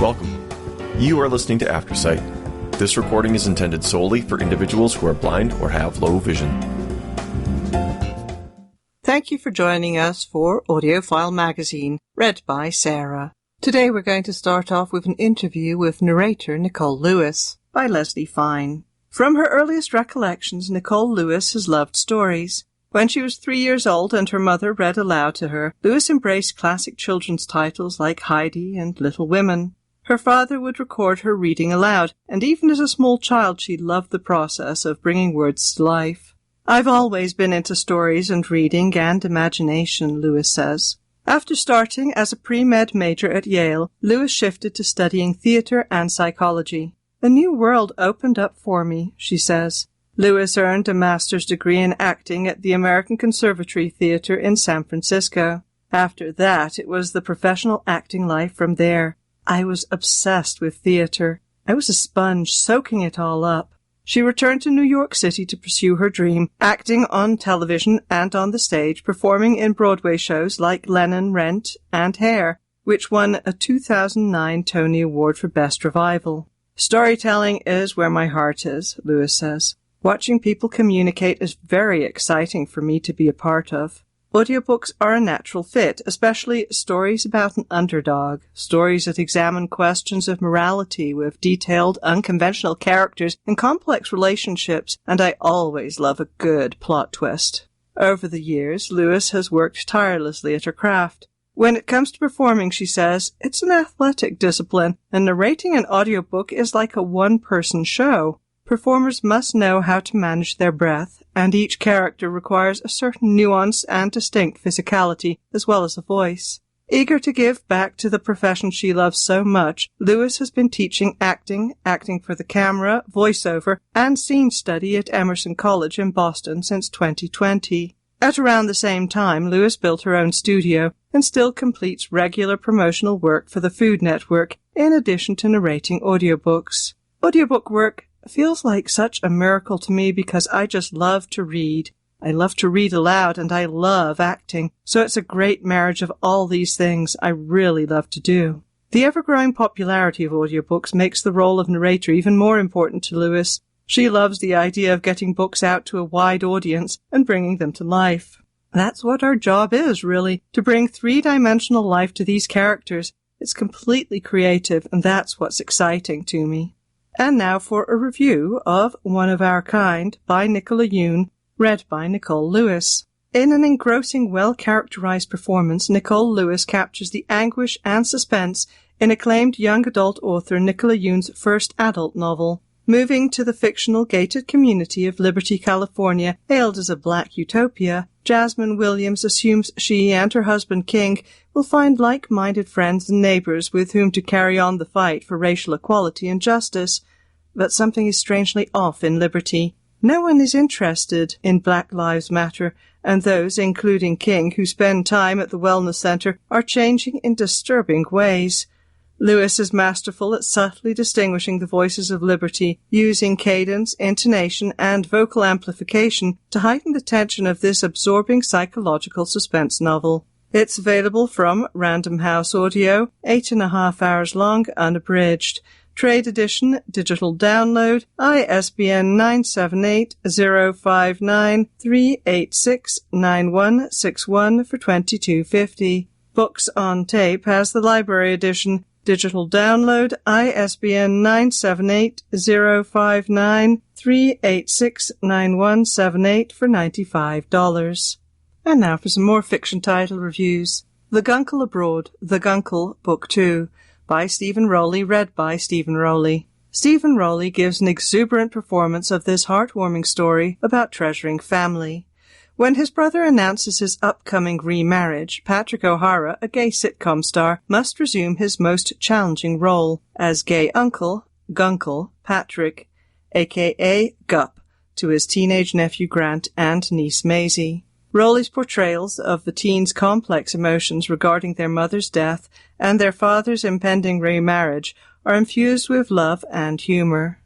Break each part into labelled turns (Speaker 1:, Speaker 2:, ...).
Speaker 1: Welcome. You are listening to AfterSight. This recording is intended solely for individuals who are blind or have low vision.
Speaker 2: Thank you for joining us for Audiophile Magazine, read by Sarah. Today we're going to start off with an interview with narrator Nicole Lewis by Leslie Fine. From her earliest recollections, Nicole Lewis has loved stories. When she was 3 years old and her mother read aloud to her, Lewis embraced classic children's titles like Heidi and Little Women. Her father would record her reading aloud, and even as a small child she loved the process of bringing words to life. I've always been into stories and reading and imagination, Lewis says. After starting as a pre-med major at Yale, Lewis shifted to studying theater and psychology. A new world opened up for me, she says. Lewis earned a master's degree in acting at the American Conservatory Theater in San Francisco. After that, it was the professional acting life from there. I was obsessed with theater. I was a sponge, soaking it all up. She returned to New York City to pursue her dream, acting on television and on the stage, performing in Broadway shows like Lennon, Rent, and Hair, which won a 2009 Tony Award for Best Revival. Storytelling is where my heart is, Lewis says. Watching people communicate is very exciting for me to be a part of. Audiobooks are a natural fit, especially stories about an underdog, stories that examine questions of morality with detailed, unconventional characters and complex relationships, and I always love a good plot twist. Over the years, Lewis has worked tirelessly at her craft. When it comes to performing, she says, it's an athletic discipline, and narrating an audiobook is like a one-person show. Performers must know how to manage their breath, and each character requires a certain nuance and distinct physicality, as well as a voice. Eager to give back to the profession she loves so much, Lewis has been teaching acting, acting for the camera, voiceover, and scene study at Emerson College in Boston since 2020. At around the same time, Lewis built her own studio and still completes regular promotional work for the Food Network, in addition to narrating audiobooks. Audiobook work feels like such a miracle to me because I just love to read. I love to read aloud and I love acting, so it's a great marriage of all these things I really love to do. The ever-growing popularity of audiobooks makes the role of narrator even more important to Lewis. She loves the idea of getting books out to a wide audience and bringing them to life. That's what our job is, really, to bring three-dimensional life to these characters. It's completely creative, and that's what's exciting to me. And now for a review of One of Our Kind by Nicola Yoon, read by Nicole Lewis. In an engrossing, well-characterized performance, Nicole Lewis captures the anguish and suspense in acclaimed young adult author Nicola Yoon's first adult novel. Moving to the fictional gated community of Liberty, California, hailed as a black utopia, Jasmine Williams assumes she and her husband King will find like-minded friends and neighbors with whom to carry on the fight for racial equality and justice. But something is strangely off in Liberty. No one is interested in Black Lives Matter, and those, including King, who spend time at the wellness center, are changing in disturbing ways. Lewis is masterful at subtly distinguishing the voices of Liberty, using cadence, intonation, and vocal amplification to heighten the tension of this absorbing psychological suspense novel. It's available from Random House Audio, 8.5 hours long, unabridged. Trade edition, digital download, ISBN 978-059-386-9161 for $22.50. Books on Tape has the library edition, digital download, ISBN 978-059-386-9178 for $95. And now for some more fiction title reviews. The Guncle Abroad, The Guncle, Book 2, by Stephen Rowley, read by Stephen Rowley. Stephen Rowley gives an exuberant performance of this heartwarming story about treasuring family. When his brother announces his upcoming remarriage, Patrick O'Hara, a gay sitcom star, must resume his most challenging role as gay uncle, Guncle, Patrick, a.k.a. Gup, to his teenage nephew Grant and niece Maisie. Rowley's portrayals of the teens' complex emotions regarding their mother's death and their father's impending remarriage are infused with love and humor.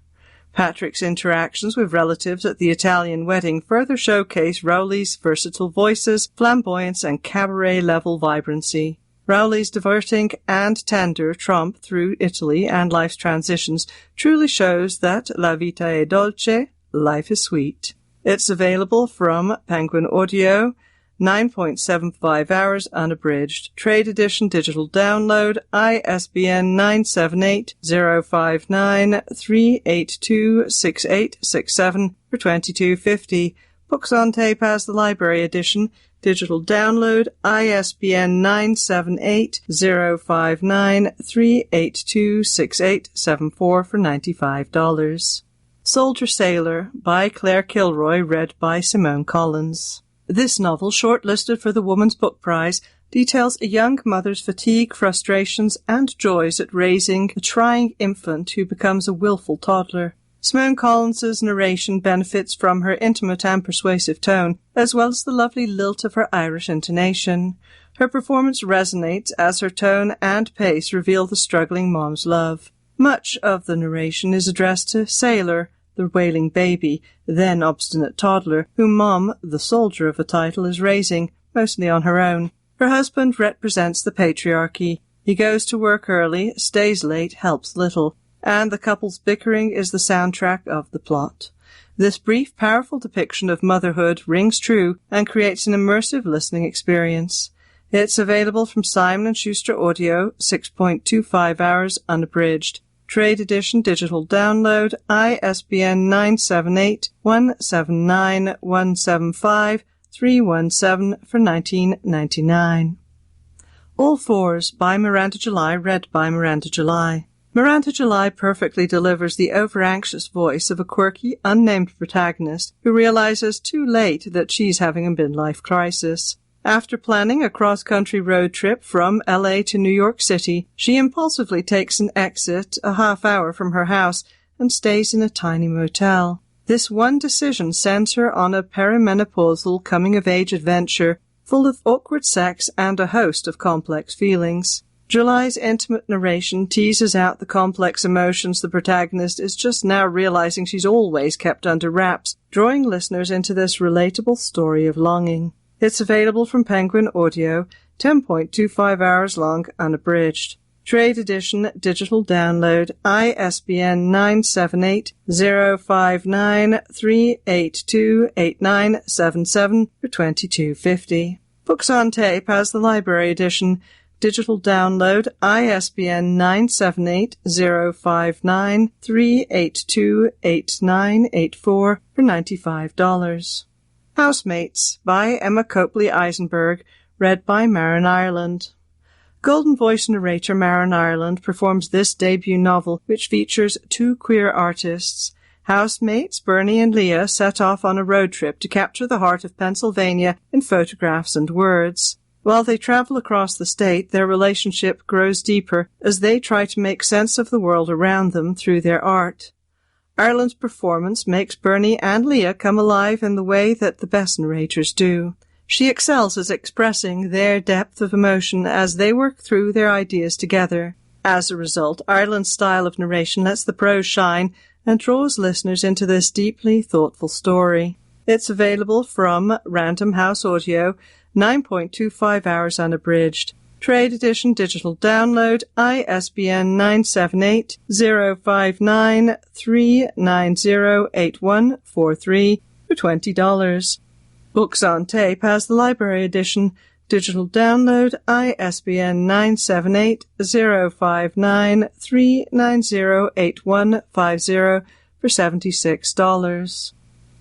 Speaker 2: Patrick's interactions with relatives at the Italian wedding further showcase Rowley's versatile voices, flamboyance, and cabaret-level vibrancy. Rowley's diverting and tender tromp through Italy and life's transitions truly shows that la vita è dolce, life is sweet. It's available from Penguin Audio, 9.75 hours unabridged. Trade edition digital download, ISBN 978-059-382-6867 for $22.50. Books on Tape has the library edition. Digital download, ISBN 978-059-382-6874 for $95. Soldier Sailor by Claire Kilroy, read by Simone Collins. This novel, shortlisted for the Woman's Book Prize, details a young mother's fatigue, frustrations, and joys at raising a trying infant who becomes a willful toddler. Simone Collins's narration benefits from her intimate and persuasive tone, as well as the lovely lilt of her Irish intonation. Her performance resonates as her tone and pace reveal the struggling mom's love. Much of the narration is addressed to Sailor, the wailing baby, then obstinate toddler, whom Mom, the soldier of a title, is raising, mostly on her own. Her husband represents the patriarchy. He goes to work early, stays late, helps little, and the couple's bickering is the soundtrack of the plot. This brief, powerful depiction of motherhood rings true and creates an immersive listening experience. It's available from Simon & Schuster Audio, 6.25 hours unabridged. Trade edition digital download, ISBN 978-179-175-317 for $19.99. All Fours by Miranda July, read by Miranda July. Miranda July perfectly delivers the over-anxious voice of a quirky, unnamed protagonist who realizes too late that she's having a midlife crisis. After planning a cross-country road trip from LA to New York City, she impulsively takes an exit a half hour from her house and stays in a tiny motel. This one decision sends her on a perimenopausal coming-of-age adventure full of awkward sex and a host of complex feelings. July's intimate narration teases out the complex emotions the protagonist is just now realizing she's always kept under wraps, drawing listeners into this relatable story of longing. It's available from Penguin Audio, 10.25 hours long, unabridged. Trade edition, digital download, ISBN 978-059-382-8977 for $22.50. Books on Tape has the library edition. Digital download, ISBN 978-059-382-8984 for $95. Housemates by Emma Copley Eisenberg, read by Maren Ireland. Golden Voice narrator Maren Ireland performs this debut novel, which features two queer artists. Housemates Bernie and Leah set off on a road trip to capture the heart of Pennsylvania in photographs and words. While they travel across the state, their relationship grows deeper as they try to make sense of the world around them through their art. Ireland's performance makes Bernie and Leah come alive in the way that the best narrators do. She excels at expressing their depth of emotion as they work through their ideas together. As a result, Ireland's style of narration lets the prose shine and draws listeners into this deeply thoughtful story. It's available from Random House Audio, 9.25 hours unabridged. Trade edition digital download, ISBN 978-059-3908143 for $20. Books on Tape has the library edition. Digital download, ISBN 978-059-3908150 for $76.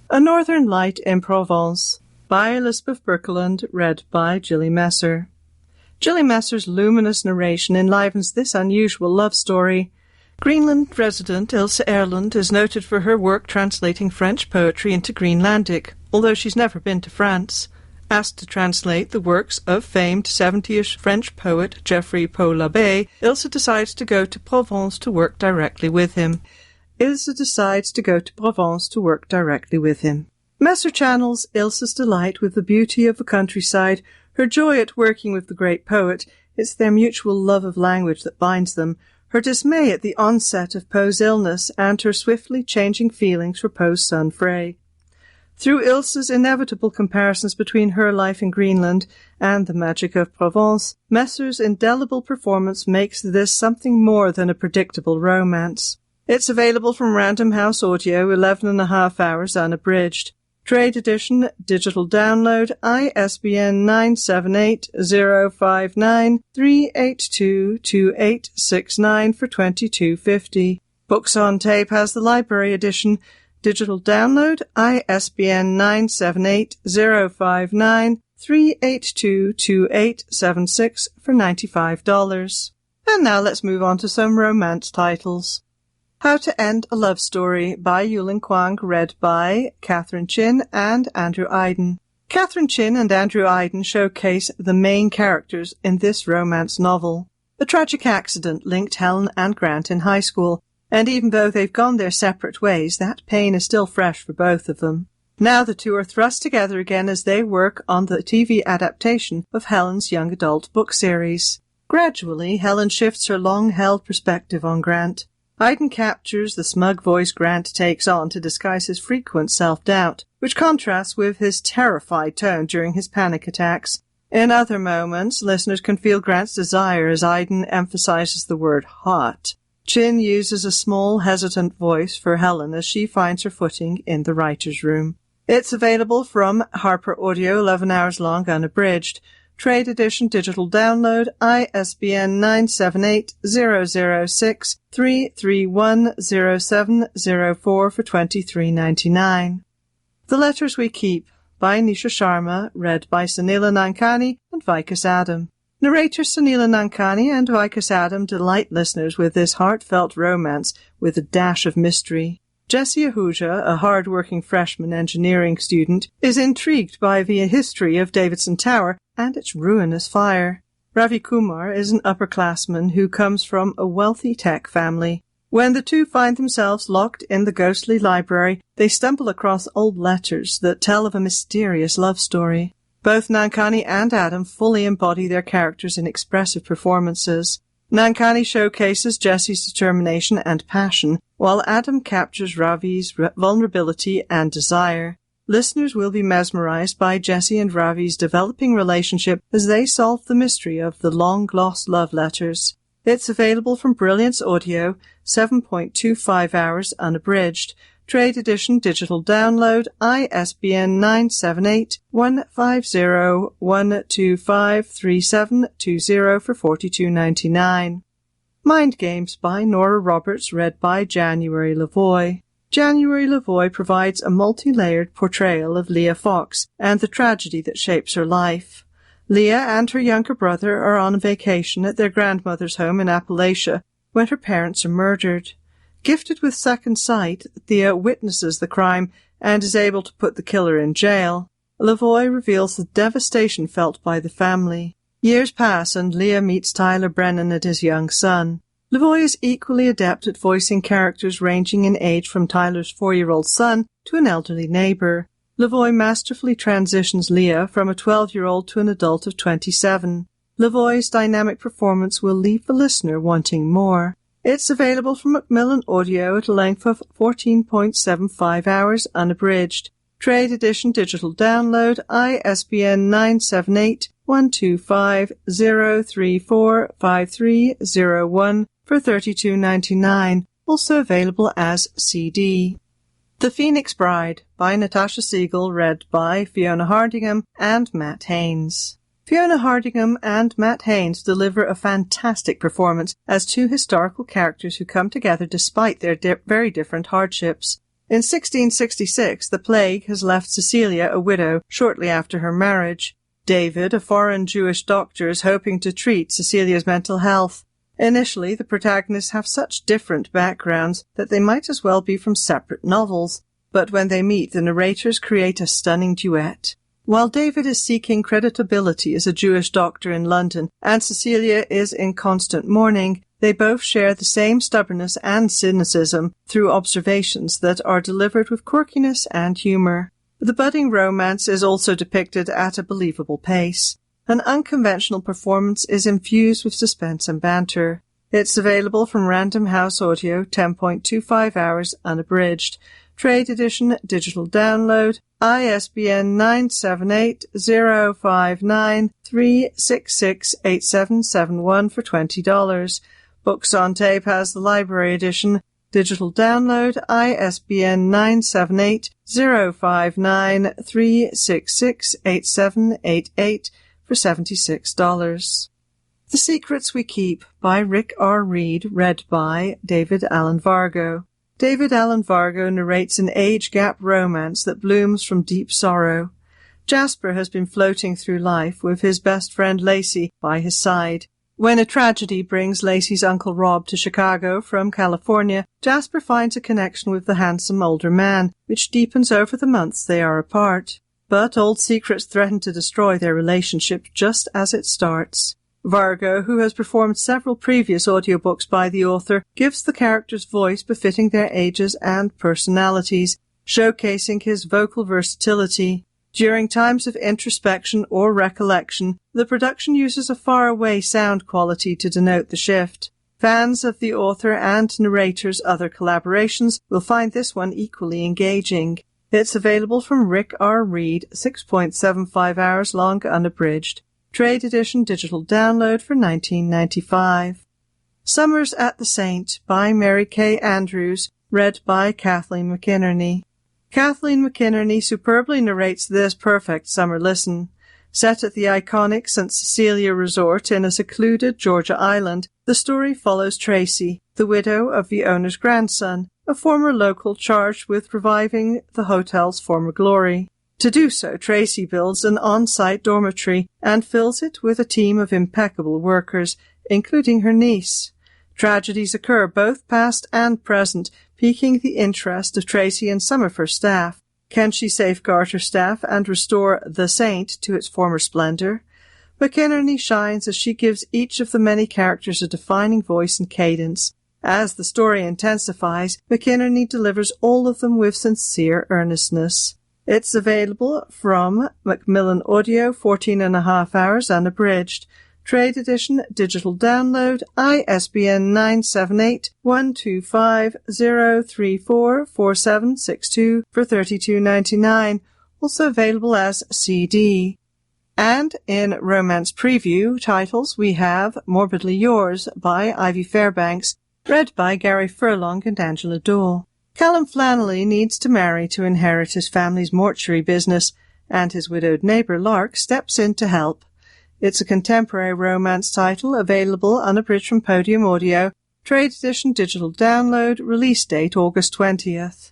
Speaker 2: A Northern Light in Provence by Elizabeth Birkeland, read by Gilly Messer. Gilly Messer's luminous narration enlivens this unusual love story. Greenland resident Ilse Erland is noted for her work translating French poetry into Greenlandic, although she's never been to France. Asked to translate the works of famed 70-ish French poet Geoffrey Paul Labbé, Ilse decides to go to Provence to work directly with him. Messer channels Ilse's delight with the beauty of the countryside, her joy at working with the great poet. It's their mutual love of language that binds them, her dismay at the onset of Poe's illness, and her swiftly changing feelings for Poe's son Frey. Through Ilse's inevitable comparisons between her life in Greenland and the magic of Provence, Messer's indelible performance makes this something more than a predictable romance. It's available from Random House Audio, 11.5 hours unabridged. Trade edition, digital download, ISBN 978-059-382-2869 for $22.50. Books on Tape has the library edition, digital download, ISBN 978-059-382-2876 for $95. And now let's move on to some romance titles. How to End a Love Story by Yulin Kwang, read by Catherine Chin and Andrew Iden. Catherine Chin and Andrew Iden showcase the main characters in this romance novel. A tragic accident linked Helen and Grant in high school, and even though they've gone their separate ways, that pain is still fresh for both of them. Now the two are thrust together again as they work on the TV adaptation of Helen's young adult book series. Gradually, Helen shifts her long-held perspective on Grant. Iden captures the smug voice Grant takes on to disguise his frequent self-doubt, which contrasts with his terrified tone during his panic attacks. In other moments, listeners can feel Grant's desire as Iden emphasizes the word hot. Chin uses a small, hesitant voice for Helen as she finds her footing in the writer's room. It's available from Harper Audio, 11 hours long, unabridged. Trade edition, digital download, ISBN 978-006-3310704 for $23.99. The Letters We Keep by Nisha Sharma, read by Sunila Nankani and Vikas Adam. Narrators Sunila Nankani and Vikas Adam delight listeners with this heartfelt romance with a dash of mystery. Jesse Ahuja, a hard-working freshman engineering student, is intrigued by the history of Davidson Tower and its ruinous fire. Ravi Kumar is an upperclassman who comes from a wealthy tech family. When the two find themselves locked in the ghostly library, they stumble across old letters that tell of a mysterious love story. Both Nankani and Adam fully embody their characters in expressive performances. Nankani showcases Jesse's determination and passion, while Adam captures Ravi's vulnerability and desire. Listeners will be mesmerized by Jesse and Ravi's developing relationship as they solve the mystery of the long-lost love letters. It's available from Brilliance Audio, 7.25 hours unabridged. Trade edition, digital download, ISBN 978-150-1253720 for $42.99. Mind Games by Nora Roberts, read by January Lavoie. January Lavoie provides a multi-layered portrayal of Leah Fox and the tragedy that shapes her life. Leah and her younger brother are on vacation at their grandmother's home in Appalachia when her parents are murdered. Gifted with second sight, Thea witnesses the crime and is able to put the killer in jail. Lavoie reveals the devastation felt by the family. Years pass and Leah meets Tyler Brennan and his young son. Lavoie is equally adept at voicing characters ranging in age from Tyler's 4-year-old son to an elderly neighbor. Lavoie masterfully transitions Leah from a 12-year-old to an adult of 27. Lavoie's dynamic performance will leave the listener wanting more. It's available from Macmillan Audio at a length of 14.75 hours unabridged. Trade edition, digital download, ISBN 978-125-0345301 for $32.99, also available as CD. The Phoenix Bride by Natasha Siegel, read by Fiona Hardingham and Matt Haynes. Fiona Hardingham and Matt Haynes deliver a fantastic performance as two historical characters who come together despite their very different hardships. In 1666, the plague has left Cecilia a widow shortly after her marriage. David, a foreign Jewish doctor, is hoping to treat Cecilia's mental health. Initially, the protagonists have such different backgrounds that they might as well be from separate novels, but when they meet, the narrators create a stunning duet. While David is seeking creditability as a Jewish doctor in London and Cecilia is in constant mourning, they both share the same stubbornness and cynicism through observations that are delivered with quirkiness and humour. The budding romance is also depicted at a believable pace. An unconventional performance is infused with suspense and banter. It's available from Random House Audio, 10.25 hours unabridged. Trade Edition, digital download, ISBN 978-059-366-8771 for $20. Books on Tape has the Library Edition, digital download, ISBN 978-059-366-8788 for $76. The Secrets We Keep by Rick R. Reed, read by David Allen Vargo. David Allen Vargo narrates an age-gap romance that blooms from deep sorrow. Jasper has been floating through life with his best friend Lacey by his side. When a tragedy brings Lacey's Uncle Rob to Chicago from California, Jasper finds a connection with the handsome older man, which deepens over the months they are apart. But old secrets threaten to destroy their relationship just as it starts. Vargo, who has performed several previous audiobooks by the author, gives the characters voice befitting their ages and personalities, showcasing his vocal versatility. During times of introspection or recollection, the production uses a faraway sound quality to denote the shift. Fans of the author and narrator's other collaborations will find this one equally engaging. It's available from Rick R. Reed, 6.75 hours long unabridged. Trade Edition digital download for $19.95. Summers at the Saint by Mary Kay Andrews, read by Kathleen McInerney. Kathleen McInerney superbly narrates this perfect summer listen. Set at the iconic St. Cecilia Resort in a secluded Georgia island, the story follows Tracy, the widow of the owner's grandson, a former local charged with reviving the hotel's former glory. To do so, Tracy builds an on-site dormitory and fills it with a team of impeccable workers, including her niece. Tragedies occur both past and present, piquing the interest of Tracy and some of her staff. Can she safeguard her staff and restore the Saint to its former splendor? McInerney shines as she gives each of the many characters a defining voice and cadence. As the story intensifies, McInerney delivers all of them with sincere earnestness. It's available from Macmillan Audio, 14.5 hours unabridged. Trade Edition digital download, ISBN 978-125-034-4762 for $32.99, also available as CD. And in Romance Preview titles, we have Morbidly Yours by Ivy Fairbanks, read by Gary Furlong and Angela Dole. Callum Flannelly needs to marry to inherit his family's mortuary business, and his widowed neighbour Lark steps in to help. It's a contemporary romance title, available unabridged from Podium Audio, Trade Edition digital download, release date August 20th.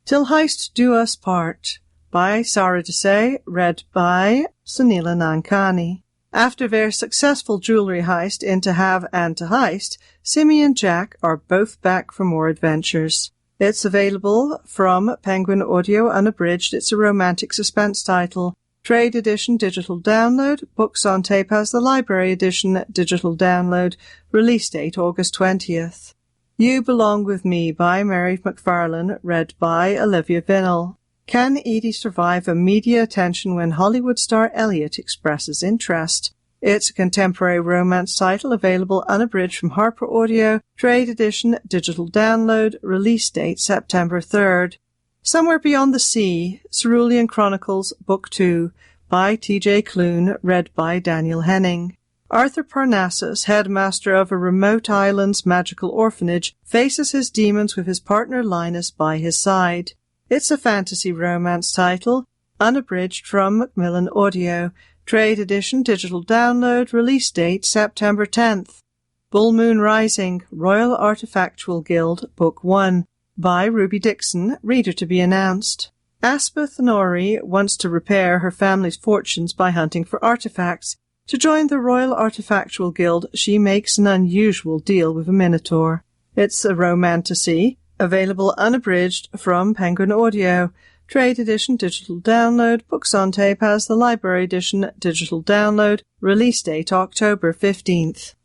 Speaker 2: Till Heist Do Us Part by Sara Desai, read by Sunila Nankani. After their successful jewellery heist in To Have and To Heist, Simi and Jack are both back for more adventures. It's available from Penguin Audio unabridged. It's a romantic suspense title. Trade Edition digital download. Books on Tape has the Library Edition digital download. Release date August 20th. You Belong With Me by Mary McFarlane, read by Olivia Vinnell. Can Edie survive a media attention when Hollywood star Elliot expresses interest? It's a contemporary romance title, available unabridged from Harper Audio, Trade Edition, digital download, release date September 3rd. Somewhere Beyond the Sea, Cerulean Chronicles, Book 2, by T.J. Clune, read by Daniel Henning. Arthur Parnassus, headmaster of a remote island's magical orphanage, faces his demons with his partner Linus by his side. It's a fantasy romance title, unabridged from Macmillan Audio, Trade Edition digital download, release date September 10th. Bull Moon Rising, Royal Artifactual Guild, Book 1, by Ruby Dixon, reader to be announced. Aspeth Nori wants to repair her family's fortunes by hunting for artifacts. To join the Royal Artifactual Guild, she makes an unusual deal with a minotaur. It's a romantasy, available unabridged from Penguin Audio. Trade Edition digital download. Books on Tape has the Library Edition digital download. Release date October 15th.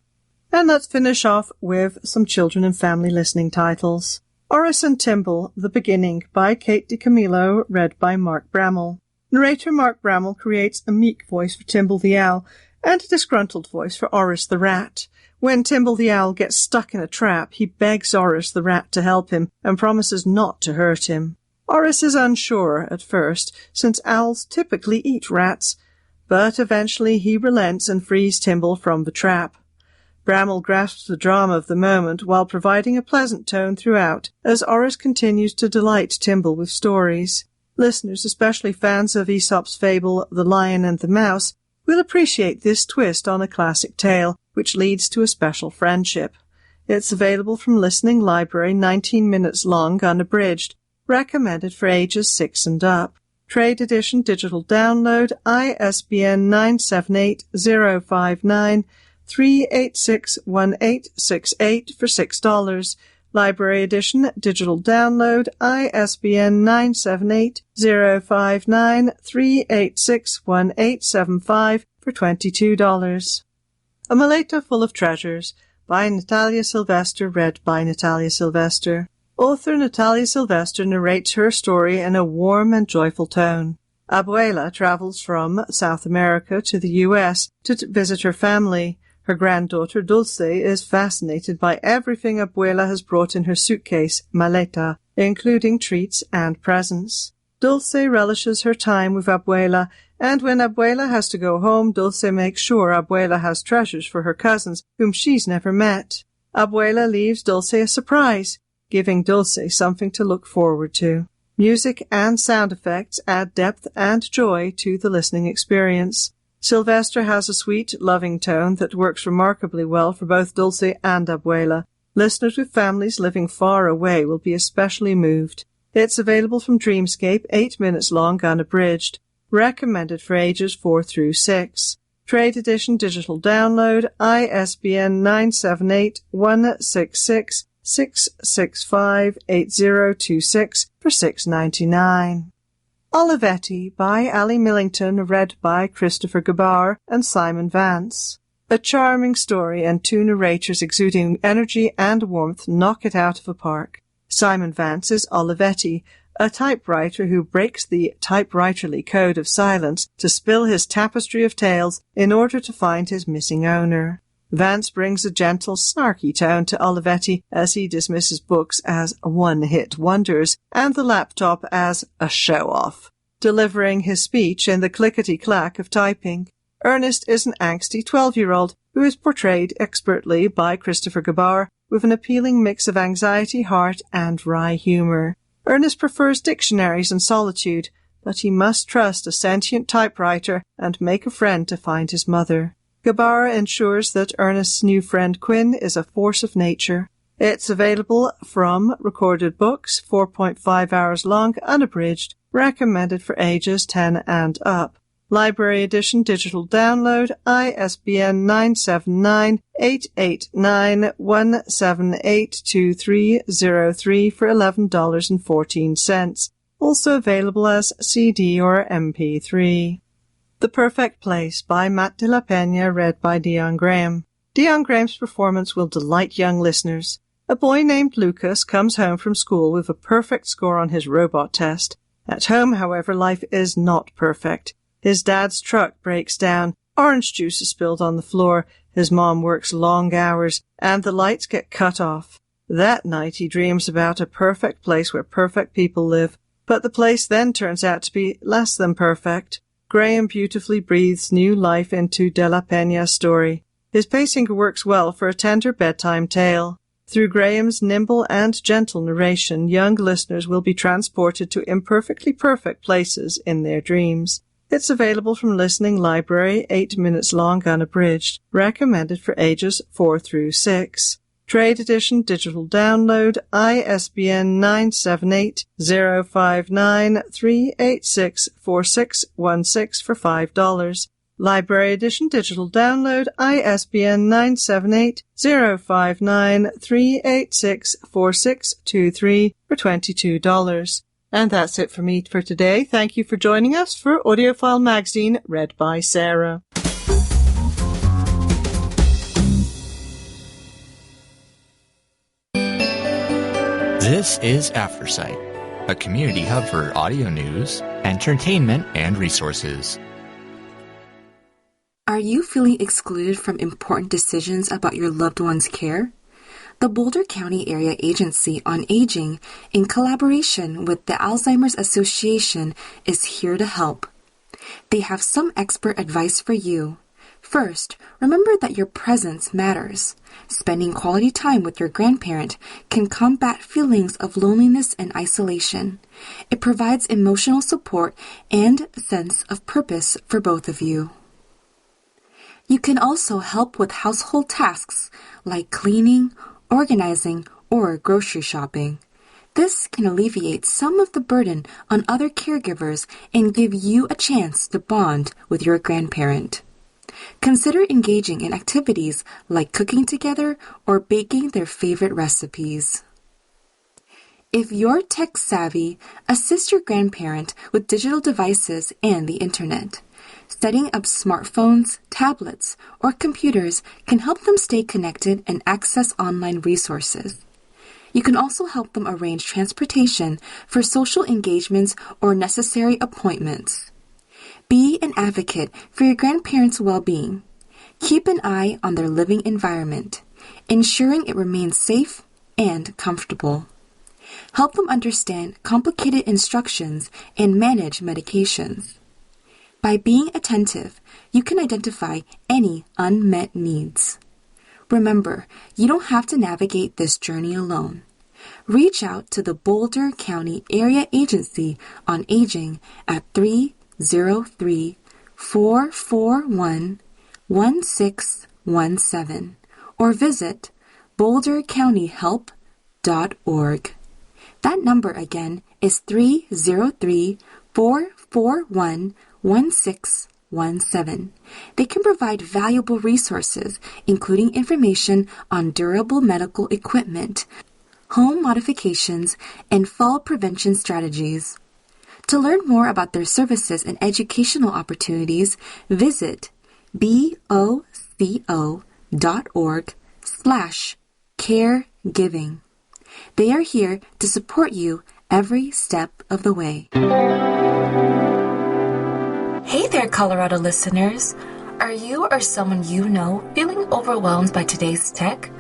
Speaker 2: And let's finish off with some children and family listening titles. Oris and Timble, The Beginning by Kate DiCamillo, read by Mark Bramall. Narrator Mark Bramall creates a meek voice for Timble the Owl and a disgruntled voice for Oris the Rat. When Timble the Owl gets stuck in a trap, he begs Oris the Rat to help him and promises not to hurt him. Horace is unsure at first, since owls typically eat rats, but eventually he relents and frees Timble from the trap. Bramble grasps the drama of the moment while providing a pleasant tone throughout, as Horace continues to delight Timble with stories. Listeners, especially fans of Aesop's fable The Lion and the Mouse, will appreciate this twist on a classic tale, which leads to a special friendship. It's available from Listening Library, 19 minutes long, unabridged, recommended for ages 6 and up. Trade edition digital download, ISBN 978-059-386-1868 for $6. Library edition digital download, ISBN 978-059-386-1875 for $22. A Maleta Full of Treasures by Natalia Sylvester, read by Natalia Sylvester. Author Natalia Sylvester narrates her story in a warm and joyful tone. Abuela travels from South America to the U.S. to visit her family. Her granddaughter Dulce is fascinated by everything Abuela has brought in her suitcase, maleta, including treats and presents. Dulce relishes her time with Abuela, and when Abuela has to go home, Dulce makes sure Abuela has treasures for her cousins, whom she's never met. Abuela leaves Dulce a surprise, giving Dulce something to look forward to. Music and sound effects add depth and joy to the listening experience. Sylvester has a sweet, loving tone that works remarkably well for both Dulce and Abuela. Listeners with families living far away will be especially moved. It's available from Dreamscape, 8 minutes long, unabridged. Recommended for ages 4 through 6. Trade edition digital download, ISBN 978-166-665-8026 for $6.99. Olivetti by Ali Millington, read by Christopher Gabar and Simon Vance. A charming story and two narrators exuding energy and warmth knock it out of the park. Simon Vance is Olivetti, a typewriter who breaks the typewriterly code of silence to spill his tapestry of tales in order to find his missing owner. Vance brings a gentle, snarky tone to Olivetti as he dismisses books as one-hit wonders and the laptop as a show-off, delivering his speech in the clickety-clack of typing. Ernest is an angsty 12-year-old who is portrayed expertly by Christopher Gabar with an appealing mix of anxiety, heart, and wry humor. Ernest prefers dictionaries and solitude, but he must trust a sentient typewriter and make a friend to find his mother. Gabar ensures that Ernest's new friend Quinn is a force of nature. It's available from Recorded Books, 4.5 hours long, unabridged, recommended for ages 10 and up. Library edition digital download, ISBN 979-889-1782303 for $11.14. Also available as CD or MP3. The Perfect Place by Matt de la Peña, read by Dion Graham. Dion Graham's performance will delight young listeners. A boy named Lucas comes home from school with a perfect score on his robot test. At home, however, life is not perfect. His dad's truck breaks down, orange juice is spilled on the floor, his mom works long hours, and the lights get cut off. That night he dreams about a perfect place where perfect people live, but the place then turns out to be less than perfect. Graham beautifully breathes new life into De La Peña's story. His pacing works well for a tender bedtime tale. Through Graham's nimble and gentle narration, young listeners will be transported to imperfectly perfect places in their dreams. It's available from Listening Library, 8 minutes long, unabridged, recommended for ages 4 through 6. Trade edition digital download, ISBN 978-059-386-4616 for $5. Library edition digital download, ISBN 978-059-386-4623 for $22. And that's it for me for today. Thank you for joining us for Audiophile Magazine, read by Sarah.
Speaker 3: This is Aftersight, a community hub for audio news, entertainment, and resources.
Speaker 4: Are you feeling excluded from important decisions about your loved one's care? The Boulder County Area Agency on Aging, in collaboration with the Alzheimer's Association, is here to help. They have some expert advice for you. First, remember that your presence matters. Spending quality time with your grandparent can combat feelings of loneliness and isolation. It provides emotional support and a sense of purpose for both of you. You can also help with household tasks like cleaning, organizing, or grocery shopping. This can alleviate some of the burden on other caregivers and give you a chance to bond with your grandparent. Consider engaging in activities like cooking together or baking their favorite recipes. If you're tech-savvy, assist your grandparent with digital devices and the internet. Setting up smartphones, tablets, or computers can help them stay connected and access online resources. You can also help them arrange transportation for social engagements or necessary appointments. Be an advocate for your grandparents' well-being. Keep an eye on their living environment, ensuring it remains safe and comfortable. Help them understand complicated instructions and manage medications. By being attentive, you can identify any unmet needs. Remember, you don't have to navigate this journey alone. Reach out to the Boulder County Area Agency on Aging at 303-441-1617 or visit bouldercountyhelp.org. That number again is 303-441-1617. They can provide valuable resources, including information on durable medical equipment, home modifications, and fall prevention strategies. To learn more about their services and educational opportunities, visit boco.org/caregiving. They are here to support you every step of the way. Hey there, Colorado listeners. Are you or someone you know feeling overwhelmed by today's tech?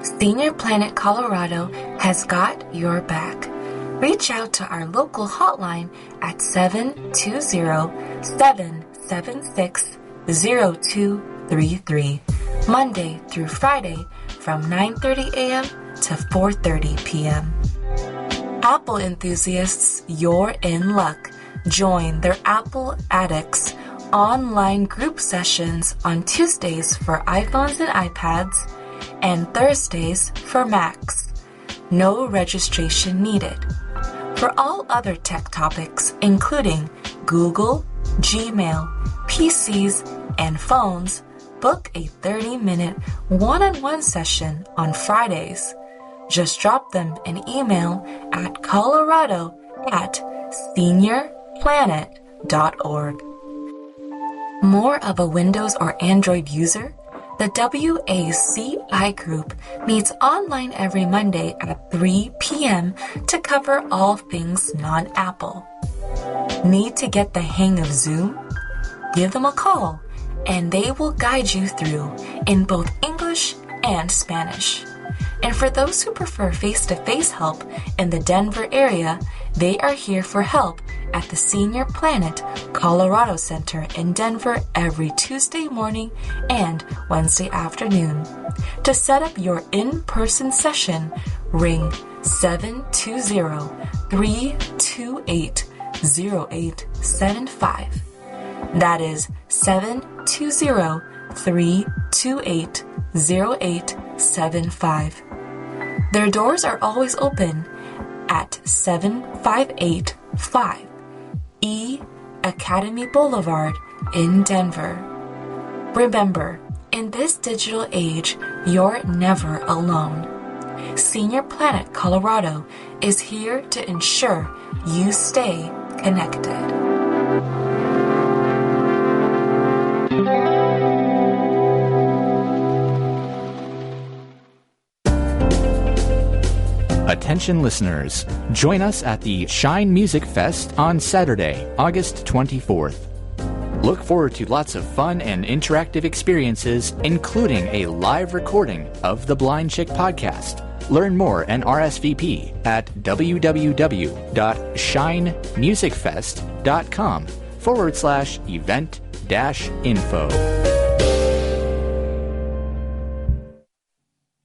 Speaker 4: Senior Planet Colorado has got your back. Reach out to our local hotline at 720-776-0233, Monday through Friday from 9:30 a.m. to 4:30 p.m. Apple enthusiasts, you're in luck. Join their Apple Addicts online group sessions on Tuesdays for iPhones and iPads and Thursdays for Macs. No registration needed. For all other tech topics, including Google, Gmail, PCs, and phones, book a 30-minute one-on-one session on Fridays. Just drop them an email at colorado@seniorplanet.org. More of a Windows or Android user? The WACI group meets online every Monday at 3 p.m. to cover all things non-Apple. Need to get the hang of Zoom? Give them a call, and they will guide you through in both English and Spanish. And for those who prefer face-to-face help in the Denver area, they are here for help at the Senior Planet Colorado Center in Denver every Tuesday morning and Wednesday afternoon. To set up your in-person session, ring 720-328-0875. That is 720-328-0875. Their doors are always open at 7585 E Academy Boulevard in Denver. Remember, in this digital age, you're never alone. Senior Planet Colorado is here to ensure you stay connected.
Speaker 3: Attention listeners, join us at the Shine Music Fest on Saturday, August 24th. Look forward to lots of fun and interactive experiences, including a live recording of the Blind Chick podcast. Learn more and RSVP at www.shinemusicfest.com/event-info.